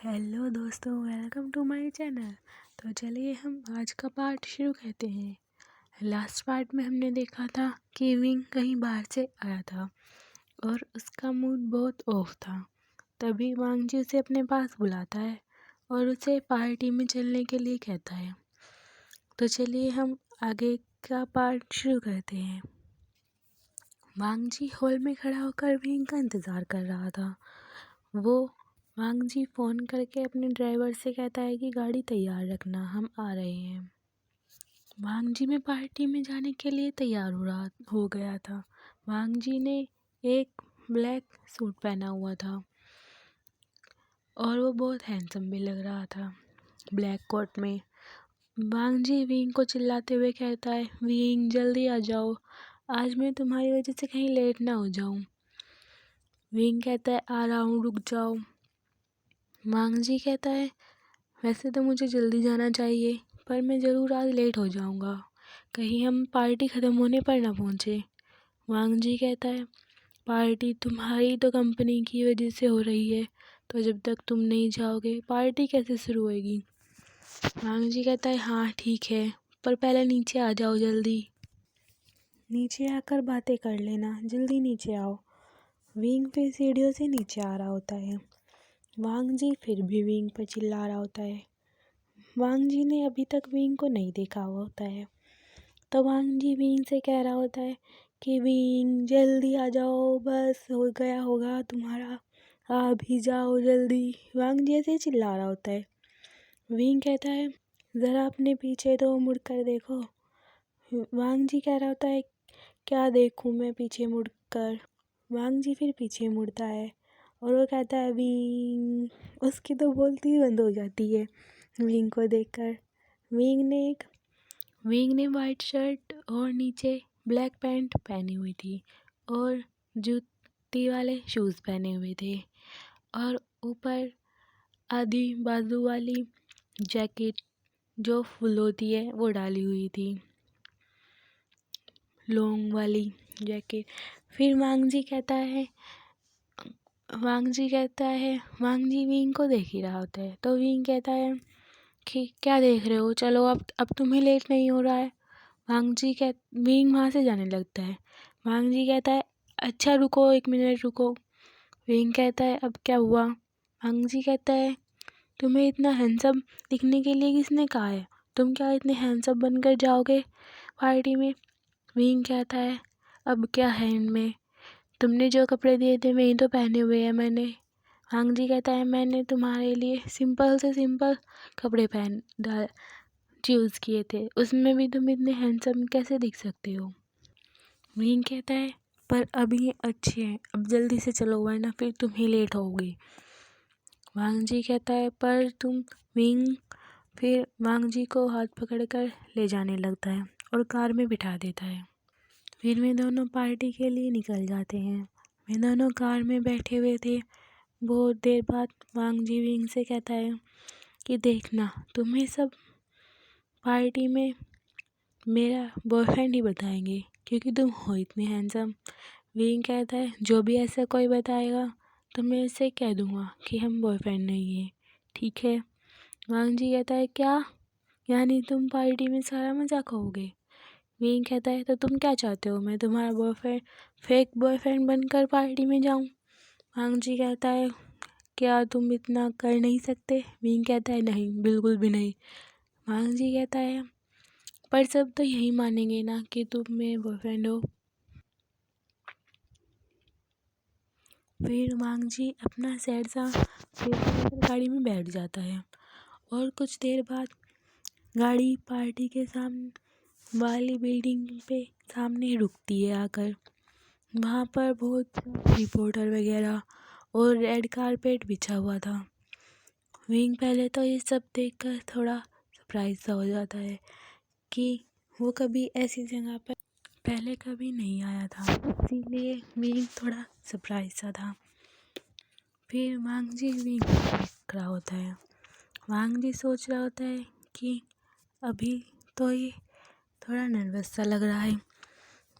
Hello दोस्तों, welcome to my channel. तो चलिए हम आज का पार्ट शुरू करते हैं। लास्ट पार्ट में हमने देखा था कि विंग कहीं बाहर से आया था और उसका मूड बहुत ऑफ था। तभी वांगजी उसे अपने पास बुलाता है और उसे पार्टी में चलने के लिए कहता है। तो चलिए हम आगे का पार्ट शुरू करते हैं। वांगजी हॉल में खड़ा होकर विंग का इंतज़ार कर रहा था। वो वांगजी फ़ोन करके अपने ड्राइवर से कहता है कि गाड़ी तैयार रखना, हम आ रहे हैं। वांगजी में पार्टी में जाने के लिए तैयार हो गया था। वांगजी ने एक ब्लैक सूट पहना हुआ था और वो बहुत हैंडसम भी लग रहा था ब्लैक कोट में। वांगजी विंग को चिल्लाते हुए कहता है, विंग जल्दी आ जाओ, आज मैं तुम्हारी वजह से कहीं लेट ना हो जाऊं। विंग कहता है, आ रहा हूँ, रुक जाओ। वांगजी कहता है, वैसे तो मुझे जल्दी जाना चाहिए पर मैं ज़रूर आज लेट हो जाऊंगा, कहीं हम पार्टी ख़त्म होने पर ना पहुँचे। वांगजी कहता है, पार्टी तुम्हारी तो कंपनी की वजह से हो रही है, तो जब तक तुम नहीं जाओगे पार्टी कैसे शुरू होएगी। वांगजी कहता है, हाँ ठीक है, पर पहले नीचे आ जाओ, जल्दी नीचे आकर बातें कर लेना, जल्दी नीचे आओ। विंग फिर सीढ़ियों से नीचे आ रहा होता है। वांगजी फिर भी विंग पर चिल्ला रहा होता है। वांगजी ने अभी तक विंग को नहीं देखा हुआ होता है, तो वांगजी विंग से कह रहा होता है कि विंग जल्दी आ जाओ, बस हो गया होगा तुम्हारा, आ भी जाओ जल्दी। वांगजी ऐसे चिल्ला रहा होता है। विंग कहता है, ज़रा अपने पीछे तो मुड़ कर देखो। वांगजी कह रहा होता है, क्या देखूं मैं पीछे मुड़ कर। वांगजी फिर पीछे मुड़ता है और वो कहता है, विंग। उसकी तो बोलती ही बंद हो जाती है विंग को देखकर। विंग ने वाइट शर्ट और नीचे ब्लैक पैंट पहनी हुई थी और जूती वाले शूज़ पहने हुए थे और ऊपर आधी बाजू वाली जैकेट जो फुल होती है वो डाली हुई थी, लॉन्ग वाली जैकेट। फिर वांगजी विंग को देख ही रहा होता है, तो विंग कहता है कि क्या देख रहे हो, चलो अब तुम्हें लेट नहीं हो रहा है। विंग वहाँ से जाने लगता है। वांगजी कहता है, अच्छा रुको, 1 मिनट रुको। विंग कहता है, अब क्या हुआ। वांगजी कहता है, तुम्हें इतना हैंडसम दिखने के लिए किसने कहा है, तुम क्या इतने हैंडसम बनकर जाओगे पार्टी में। विंग कहता है, अब क्या है इनमें, तुमने जो कपड़े दिए थे वही तो पहने हुए हैं मैंने। वांगजी कहता है, मैंने तुम्हारे लिए सिंपल से सिंपल कपड़े चूज़ किए थे, उसमें भी तुम इतने हैंडसम कैसे दिख सकते हो। विंग कहता है, पर अभी ये अच्छे हैं, अब जल्दी से चलो वरना फिर तुम ही लेट होगे। वांगजी कहता है, पर तुम। विंग फिर वांगजी को हाथ पकड़कर ले जाने लगता है और कार में बिठा देता है। फिर वे दोनों पार्टी के लिए निकल जाते हैं। वे दोनों कार में बैठे हुए थे। बहुत देर बाद वांगजी विंग से कहता है कि देखना, तुम्हें सब पार्टी में मेरा बॉयफ्रेंड ही बताएंगे क्योंकि तुम हो इतने हैंडसम। विंग कहता है, जो भी ऐसा कोई बताएगा तो मैं उससे कह दूंगा कि हम बॉयफ्रेंड नहीं हैं, ठीक है। वांगजी कहता है, क्या, यानी तुम पार्टी में सारा मज़ा खाओगे। विंग कहता है, तो तुम क्या चाहते हो, मैं तुम्हारा फेक बॉयफ्रेंड बनकर पार्टी में जाऊं। वांगजी कहता है, क्या तुम इतना कर नहीं सकते। विंग कहता है, नहीं, बिल्कुल भी नहीं। वांगजी कहता है, पर सब तो यही मानेंगे ना कि तुम मेरे बॉयफ्रेंड हो। फिर वांगजी अपना सैड सा फेस लेकर गाड़ी में बैठ जाता है और कुछ देर बाद गाड़ी पार्टी के सामने वाली बिल्डिंग पे सामने रुकती है आकर। वहाँ पर बहुत रिपोर्टर वगैरह और रेड कारपेट बिछा हुआ था। विंग पहले तो ये सब देखकर थोड़ा सरप्राइज सा हो जाता है कि वो कभी ऐसी जगह पर पहले कभी नहीं आया था, इसीलिए विंग थोड़ा सरप्राइज सा था। फिर वांगजी विंग देख रहा होता है। वांगजी सोच रहा होता है कि अभी तो ये थोड़ा नर्वस सा लग रहा है,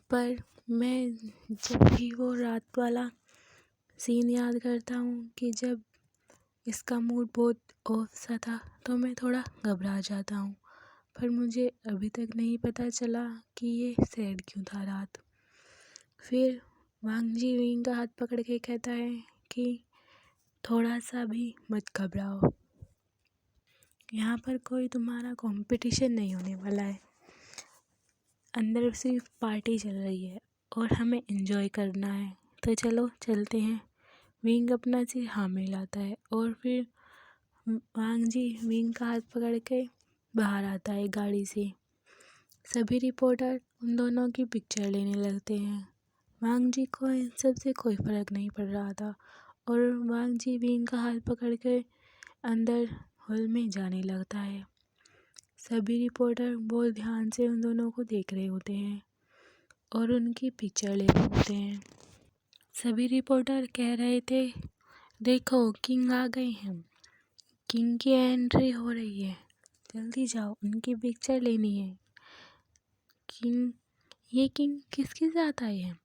पर मैं जब भी वो रात वाला सीन याद करता हूँ कि जब इसका मूड बहुत ऑफ सा था तो मैं थोड़ा घबरा जाता हूँ, पर मुझे अभी तक नहीं पता चला कि ये सैड क्यों था रात। फिर वांग जी विंग का हाथ पकड़ के कहता है कि थोड़ा सा भी मत घबराओ, यहाँ पर कोई तुम्हारा कंपटीशन नहीं होने वाला है, अंदर सिर्फ पार्टी चल रही है और हमें एंजॉय करना है, तो चलो चलते हैं। विंग अपना सिर हाँ मिलाता है और फिर वांग जी विंग का हाथ पकड़ के बाहर आता है गाड़ी से। सभी रिपोर्टर उन दोनों की पिक्चर लेने लगते हैं। वांग जी को इन सब से कोई फ़र्क नहीं पड़ रहा था और वांग जी विंग का हाथ पकड़ के अंदर हॉल में जाने लगता है। सभी रिपोर्टर बहुत ध्यान से उन दोनों को देख रहे होते हैं और उनकी पिक्चर ले रहे होते हैं। सभी रिपोर्टर कह रहे थे, देखो किंग आ गए हैं, किंग की एंट्री हो रही है, जल्दी जाओ उनकी पिक्चर लेनी है। ये किंग किसके साथ आए हैं?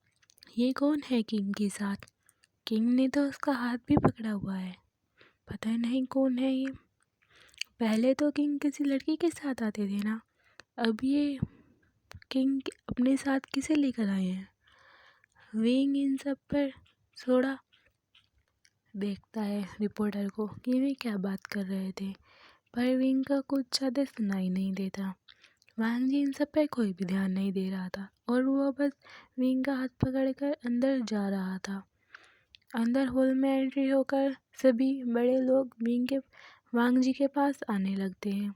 ये कौन है किंग के साथ? किंग ने तो उसका हाथ भी पकड़ा हुआ है, पता नहीं कौन है ये। पहले तो किंग किसी लड़की के साथ आते थे ना, अब ये किंग अपने साथ किसे लेकर आए हैं? विंग इन सब पर थोड़ा देखता है रिपोर्टर को कि वे क्या बात कर रहे थे, पर विंग का कुछ ज़्यादा सुनाई नहीं देता। वांग जी इन सब पर कोई भी ध्यान नहीं दे रहा था और वो बस विंग का हाथ पकड़कर अंदर जा रहा था। अंदर हॉल में एंट्री होकर सभी बड़े लोग वांग जी के पास आने लगते हैं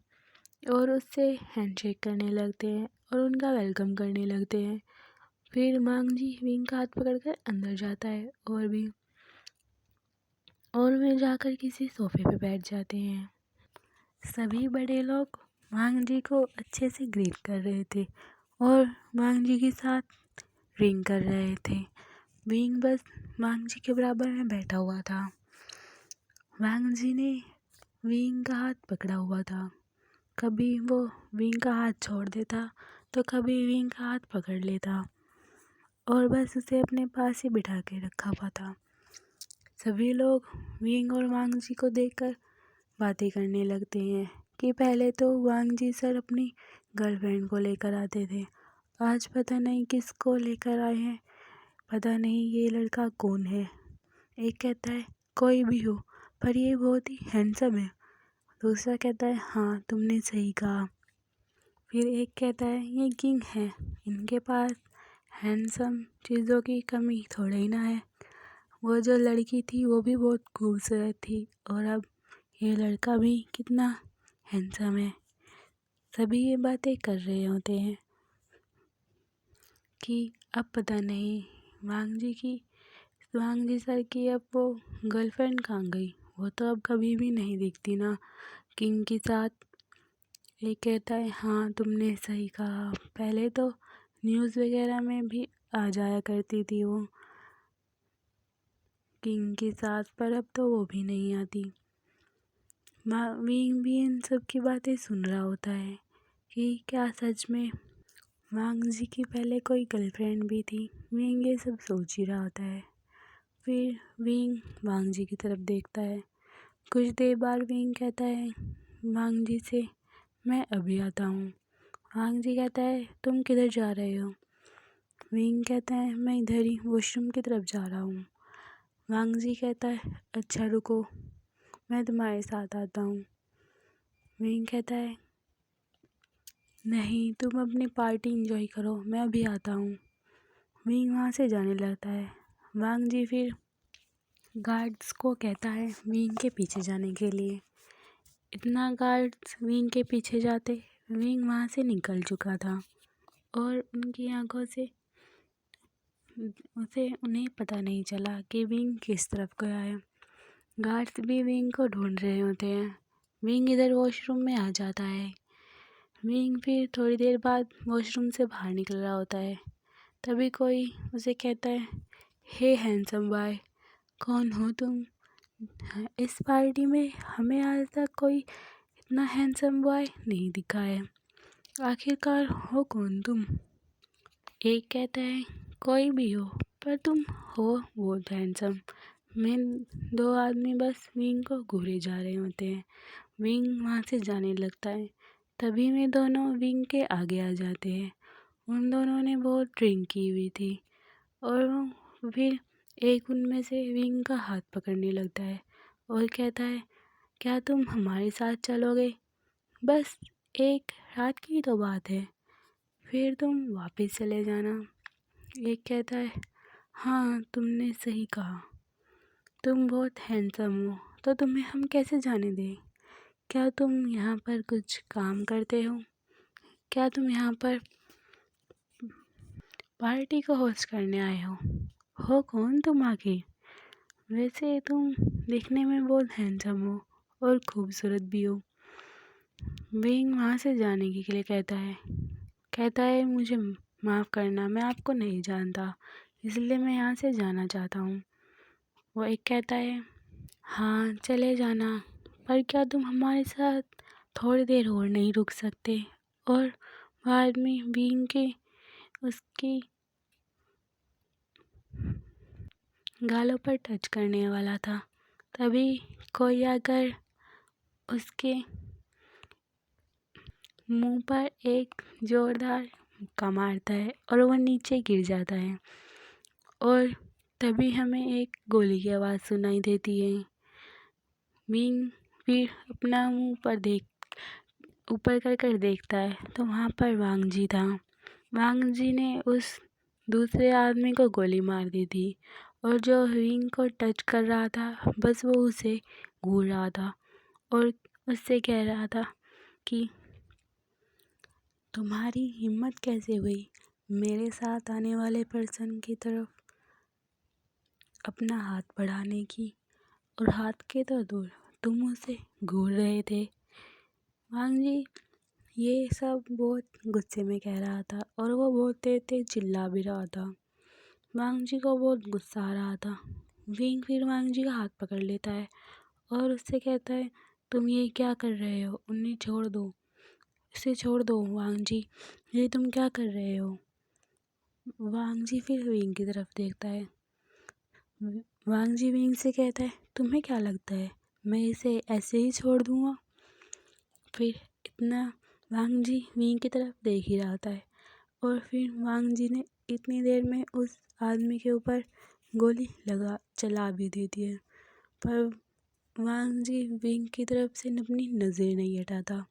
और उससे हैंडशेक करने लगते हैं और उनका वेलकम करने लगते हैं। फिर वांग जी विंग का हाथ पकड़कर अंदर जाता है और वे जाकर किसी सोफे पे बैठ जाते हैं। सभी बड़े लोग वांग जी को अच्छे से ग्रीट कर रहे थे और वांग जी के साथ ड्रिंक कर रहे थे। विंग बस वांग जी के बराबर में बैठा हुआ था। वांग जी ने विंग का हाथ पकड़ा हुआ था, कभी वो विंग का हाथ छोड़ देता तो कभी विंग का हाथ पकड़ लेता और बस उसे अपने पास ही बिठा के रखा हुआ था। सभी लोग विंग और वांग जी को देखकर बातें करने लगते हैं कि पहले तो वांग जी सर अपनी गर्लफ्रेंड को लेकर आते थे, आज पता नहीं किसको लेकर आए हैं, पता नहीं ये लड़का कौन है। एक कहता है कोई भी हो पर ये बहुत ही हैंडसम है, दूसरा कहता है हाँ तुमने सही कहा। फिर एक कहता है ये किंग है, इनके पास हैंडसम चीज़ों की कमी थोड़ा ही ना है, वो जो लड़की थी वो भी बहुत खूबसूरत थी और अब ये लड़का भी कितना हैंडसम है। सभी ये बातें कर रहे होते हैं कि अब पता नहीं वांग जी सर की अब वो गर्लफ्रेंड कहाँ गई, वो तो अब कभी भी नहीं दिखती ना किंग के साथ। ये कहता है हाँ तुमने सही कहा, पहले तो न्यूज़ वगैरह में भी आ जाया करती थी वो किंग के साथ, पर अब तो वो भी नहीं आती। विंग भी इन सब की बातें सुन रहा होता है कि क्या सच में वांग जी की पहले कोई गर्लफ्रेंड भी थी। विंग ये सब सोच ही रहा होता है। फिर विंग वांग जी की तरफ देखता है। कुछ देर बाद विंग कहता है वांग जी से मैं अभी आता हूँ। वांग जी कहता है तुम किधर जा रहे हो? विंग कहता है मैं इधर ही वॉशरूम की तरफ जा रहा हूँ। वांग जी कहता है अच्छा रुको, मैं तुम्हारे साथ आता हूँ। विंग कहता है नहीं तुम अपनी पार्टी एंजॉय करो, मैं अभी आता हूँ। विंग वहाँ से जाने लगता है। वांग जी फिर गार्ड्स को कहता है विंग के पीछे जाने के लिए। इतना गार्ड्स विंग के पीछे जाते विंग वहाँ से निकल चुका था और उनकी आंखों से उन्हें पता नहीं चला कि विंग किस तरफ गया है। गार्ड्स भी विंग को ढूंढ रहे होते हैं। विंग इधर वॉशरूम में आ जाता है। विंग फिर थोड़ी देर बाद वॉशरूम से बाहर निकल रहा होता है, तभी कोई उसे कहता है हे हैंडसम बॉय, कौन हो तुम? इस पार्टी में हमें आज तक कोई इतना हैंडसम बॉय नहीं दिखा है, आखिरकार हो कौन तुम? एक कहता है कोई भी हो पर तुम हो बहुत हैंडसम, मैं दो आदमी बस विंग को घूरे जा रहे होते हैं। विंग वहाँ से जाने लगता है। तभी में दोनों विंग के आगे आ जाते हैं। उन दोनों ने बहुत ड्रिंक की हुई थी और वो फिर एक उनमें से विंग का हाथ पकड़ने लगता है और कहता है, क्या तुम हमारे साथ चलोगे? बस एक रात की तो बात है, फिर तुम वापस चले जाना। एक कहता है, हाँ तुमने सही कहा, तुम बहुत हैंडसम हो, तो तुम्हें हम कैसे जाने दें? क्या तुम यहाँ पर कुछ काम करते हो? क्या तुम यहाँ पर पार्टी को होस्ट करने आए हो कौन तुम आखिर? वैसे तुम दिखने में बहुत हैंडसम हो और खूबसूरत भी हो। विंग वहाँ से जाने के लिए कहता है मुझे माफ़ करना, मैं आपको नहीं जानता, इसलिए मैं यहाँ से जाना चाहता हूँ। वो एक कहता है, हाँ चले जाना, पर क्या तुम हमारे साथ थोड़ी देर और नहीं रुक सकते? और वो आदमी विंग के उसकी गालों पर टच करने वाला था। तभी कोई आकर उसके मुंह पर एक जोरदार मुक्का मारता है और वह नीचे गिर जाता है। और तभी हमें एक गोली की आवाज़ सुनाई देती है। विंग फिर अपना मुंह पर ऊपर कर देखता है तो वहाँ पर वांग जी था। वांग जी ने उस दूसरे आदमी को गोली मार दी थी और जो विंग को टच कर रहा था बस वो उसे घूर रहा था और उससे कह रहा था कि तुम्हारी हिम्मत कैसे हुई मेरे साथ आने वाले पर्सन की तरफ अपना हाथ बढ़ाने की, और हाथ के तो दूर तुम उसे घूर रहे थे। वांग जी ये सब बहुत गुस्से में कह रहा था और वो बहुत तेज तेज चिल्ला भी रहा था। वांग जी को बहुत गुस्सा आ रहा था। विंग फिर वांग जी का हाथ पकड़ लेता है और उससे कहता है, तुम ये क्या कर रहे हो? उन्हें छोड़ दो, इसे छोड़ दो वांग जी, ये तुम क्या कर रहे हो? वांग जी फिर विंग की तरफ देखता है। वांग जी विंग से कहता है, तुम्हें क्या लगता है मैं इसे ऐसे ही छोड़ दूंगा? फिर इतना वांग जी विंग की तरफ देख ही रहा था और फिर वांग जी ने इतनी देर में उस आदमी के ऊपर गोली चला भी दी थी, पर वांग जी विंग की तरफ से अपनी नज़र नहीं हटाता।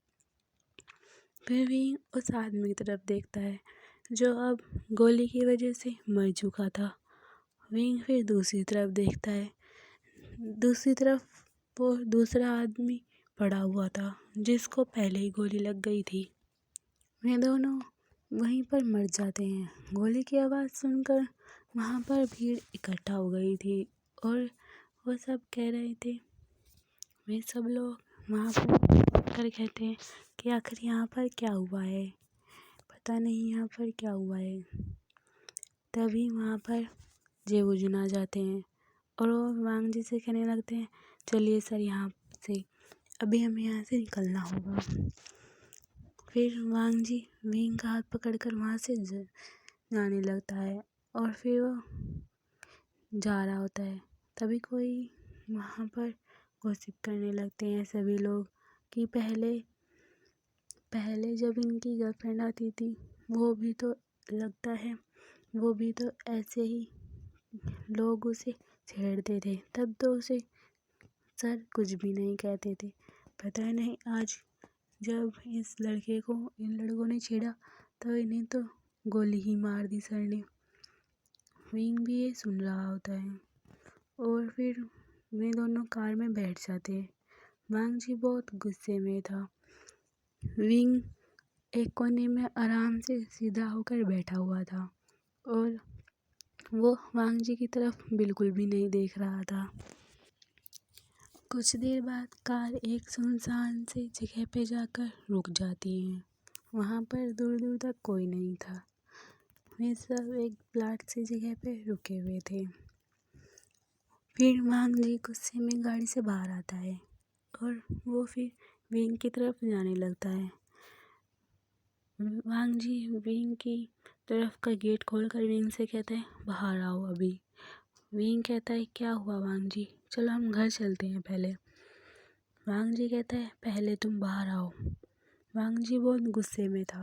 फिर विंग उस आदमी की तरफ देखता है जो अब गोली की वजह से मर चुका था। विंग फिर दूसरी तरफ देखता है। दूसरी तरफ वो दूसरा आदमी पड़ा हुआ था जिसको पहले ही गोली लग गई थी। वे दोनों वहीं पर मर जाते हैं। गोली की आवाज़ सुनकर वहाँ पर भीड़ इकट्ठा हो गई थी और वो सब कह रहे थे, वे सब लोग वहाँ पर कर कहते हैं कि आखिर यहाँ पर क्या हुआ है, पता नहीं यहाँ पर क्या हुआ है। तभी वहाँ पर जेबूजन आ जाते हैं और वो वांग जी से कहने लगते हैं, चलिए सर यहाँ से, अभी हमें यहाँ से निकलना होगा। फिर वांग जी विंग का हाथ पकड़कर वहाँ से जाने लगता है और फिर वो जा रहा होता है। तभी कोई वहाँ पर गॉसिप करने लगते हैं सभी लोग कि पहले जब इनकी गर्लफ्रेंड आती थी वो भी तो लगता है वो भी तो ऐसे ही लोग उसे छेड़ते थे, तब तो उसे सर कुछ भी नहीं कहते थे। पता नहीं आज जब इस लड़के को इन लड़कों ने छेड़ा तो इन्हें तो गोली ही मार दी सर ने। विंग भी ये सुन रहा होता है और फिर वे दोनों कार में बैठ जाते हैं। वांग जी बहुत गुस्से में था। विंग एक कोने में आराम से सीधा होकर बैठा हुआ था और वो वांग जी की तरफ बिल्कुल भी नहीं देख रहा था। कुछ देर बाद कार एक सुनसान सी जगह पे जाकर रुक जाती है। वहाँ पर दूर दूर तक कोई नहीं था। वे सब एक फ्लैट सी जगह पे रुके हुए थे। फिर वांग जी गुस्से में गाड़ी से बाहर आता है और वो फिर विंग की तरफ जाने लगता है। वांग जी विंग की तरफ का गेट खोलकर विंग से कहते हैं, बाहर आओ अभी। विंग कहता है क्या हुआ वांग जी, चलो हम घर चलते हैं पहले। वांग जी कहता है पहले तुम बाहर आओ। वांग जी बहुत गुस्से में था।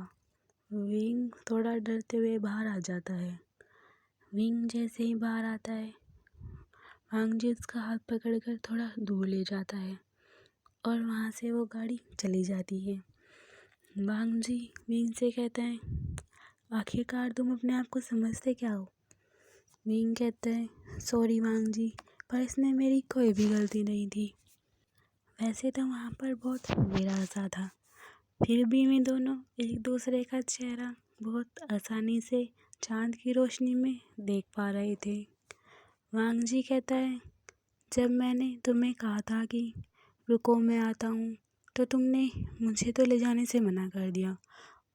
विंग थोड़ा डरते हुए बाहर आ जाता है। विंग जैसे ही बाहर आता है, वांग जी उसका हाथ पकड़कर थोड़ा दूर ले जाता है और वहाँ से वो गाड़ी चली जाती है। वांग जी विंग से कहता है आखिरकार तुम अपने आप को समझते क्या हो। विंग कहता है सॉरी वांग जी, पर इसमें मेरी कोई भी गलती नहीं थी। वैसे तो वहाँ पर बहुत अंधेरा सा था, फिर भी वे दोनों एक दूसरे का चेहरा बहुत आसानी से चांद की रोशनी में देख पा रहे थे। वांग जी कहता है जब मैंने तुम्हें कहा था कि रुको मैं आता हूँ, तो तुमने मुझे तो ले जाने से मना कर दिया,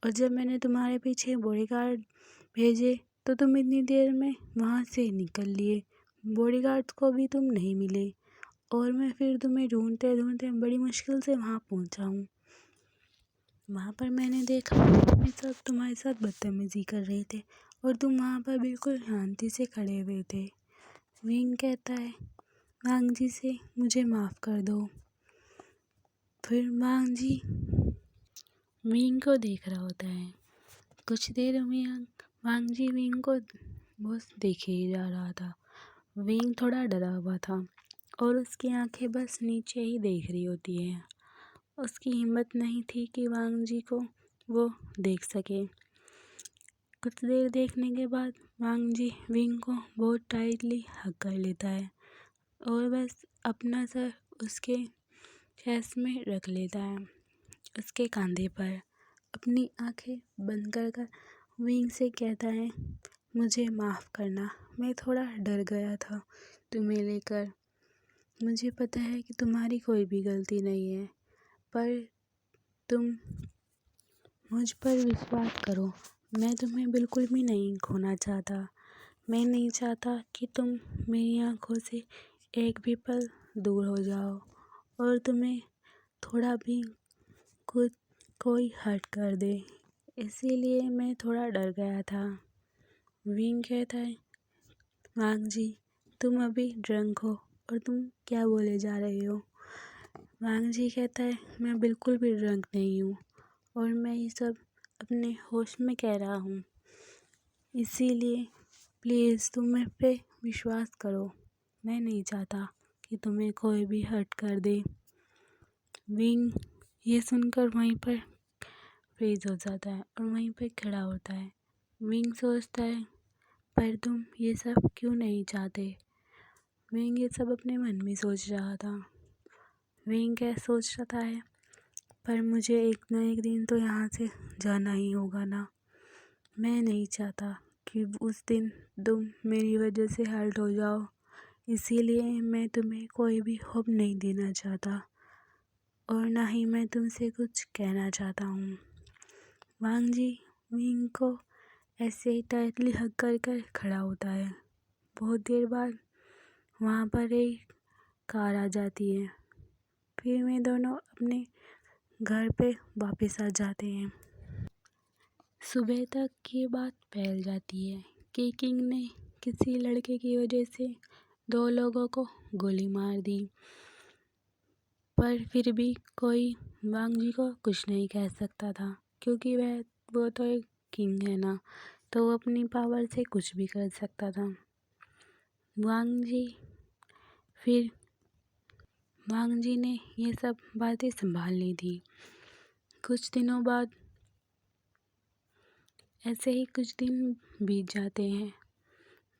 और जब मैंने तुम्हारे पीछे बॉडीगार्ड भेजे तो तुम इतनी देर में वहाँ से निकल लिए। बॉडीगार्ड को भी तुम नहीं मिले और मैं फिर तुम्हें ढूंढते ढूंढते बड़ी मुश्किल से वहाँ पहुँचा हूँ। वहाँ पर मैंने देखा ये सब तुम्हारे साथ बदतमीजी कर रहे थे और तुम वहाँ पर बिल्कुल शांति से खड़े हुए थे। विंग कहता है वांग जी से मुझे माफ़ कर दो। फिर वांग जी विंग को देख रहा होता है। कुछ देर में वांग जी विंग को बस देखे ही जा रहा था। विंग थोड़ा डरा हुआ था और उसकी आंखें बस नीचे ही देख रही होती है। उसकी हिम्मत नहीं थी कि वांग जी को वो देख सके। कुछ देर देखने के बाद वांग जी विंग को बहुत टाइटली हग कर लेता है और बस अपना सर उसके चेस्ट में रख लेता है, उसके कंधे पर। अपनी आंखें बंद कर विंग से कहता है मुझे माफ़ करना, मैं थोड़ा डर गया था तुम्हें लेकर। मुझे पता है कि तुम्हारी कोई भी गलती नहीं है, पर तुम मुझ पर विश्वास करो, मैं तुम्हें बिल्कुल भी नहीं खोना चाहता। मैं नहीं चाहता कि तुम मेरी आंखों से एक भी पल दूर हो जाओ और तुम्हें थोड़ा भी कुछ कोई हर्ट कर दे, इसीलिए मैं थोड़ा डर गया था। विंग कहता है वांग जी तुम अभी ड्रंक हो और तुम क्या बोले जा रहे हो। वांग जी कहता है मैं बिल्कुल भी ड्रंक नहीं हूँ और मैं ये सब अपने होश में कह रहा हूँ, इसीलिए प्लीज़ तुम मेरे पे विश्वास करो, मैं नहीं चाहता कि तुम्हें कोई भी हर्ट कर दे। विंग ये सुनकर वहीं पर फ्रीज हो जाता है और वहीं पर खड़ा होता है। विंग सोचता है पर तुम ये सब क्यों नहीं चाहते। विंग ये सब अपने मन में सोच रहा था। विंग क्या सोच रहा है पर मुझे एक ना एक दिन तो यहाँ से जाना ही होगा ना। मैं नहीं चाहता कि उस दिन तुम मेरी वजह से हर्ट हो जाओ, इसीलिए मैं तुम्हें कोई भी होप नहीं देना चाहता और ना ही मैं तुमसे कुछ कहना चाहता हूँ। वांग जी विंग को ऐसे ही टाइटली हग कर खड़ा होता है। बहुत देर बाद वहाँ पर एक कार आ जाती है। फिर वे दोनों अपने घर पे वापस आ जाते हैं। सुबह तक ये बात फैल जाती है कि किंग ने किसी लड़के की वजह से 2 लोगों को गोली मार दी, पर फिर भी कोई वांग जी को कुछ नहीं कह सकता था क्योंकि वो तो एक किंग है ना, तो वो अपनी पावर से कुछ भी कर सकता था। फिर वांग जी ने ये सब बातें संभाल ली थी। कुछ दिनों बाद ऐसे ही कुछ दिन बीत जाते हैं।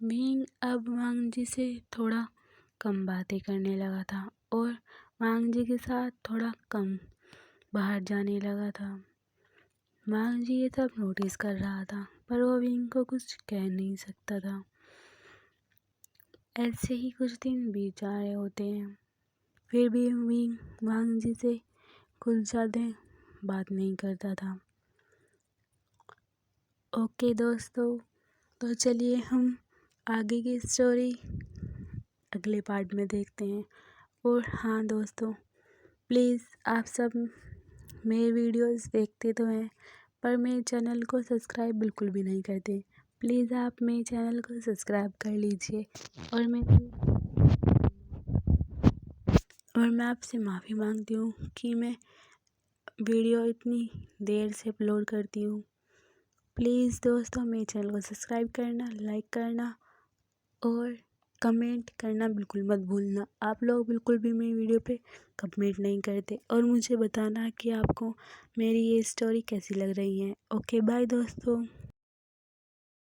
विंग अब वांग जी से थोड़ा कम बातें करने लगा था और वांग जी के साथ थोड़ा कम बाहर जाने लगा था। वांग जी ये सब नोटिस कर रहा था पर वो विंग को कुछ कह नहीं सकता था। ऐसे ही कुछ दिन बीत जा रहे होते हैं, फिर भी विंग वांग जी से कुछ ज़्यादा बात नहीं करता था। ओके दोस्तों, तो चलिए हम आगे की स्टोरी अगले पार्ट में देखते हैं। और हाँ दोस्तों, प्लीज़ आप सब मेरे वीडियोस देखते तो हैं पर मेरे चैनल को सब्सक्राइब बिल्कुल भी नहीं करते। प्लीज़ आप मेरे चैनल को सब्सक्राइब कर लीजिए और मैं आपसे माफ़ी मांगती हूँ कि मैं वीडियो इतनी देर से अपलोड करती हूँ। प्लीज़ दोस्तों मेरे चैनल को सब्सक्राइब करना, लाइक करना और कमेंट करना बिल्कुल मत भूलना। आप लोग बिल्कुल भी मेरी वीडियो पे कमेंट नहीं करते और मुझे बताना कि आपको मेरी ये स्टोरी कैसी लग रही है। ओके बाय दोस्तों।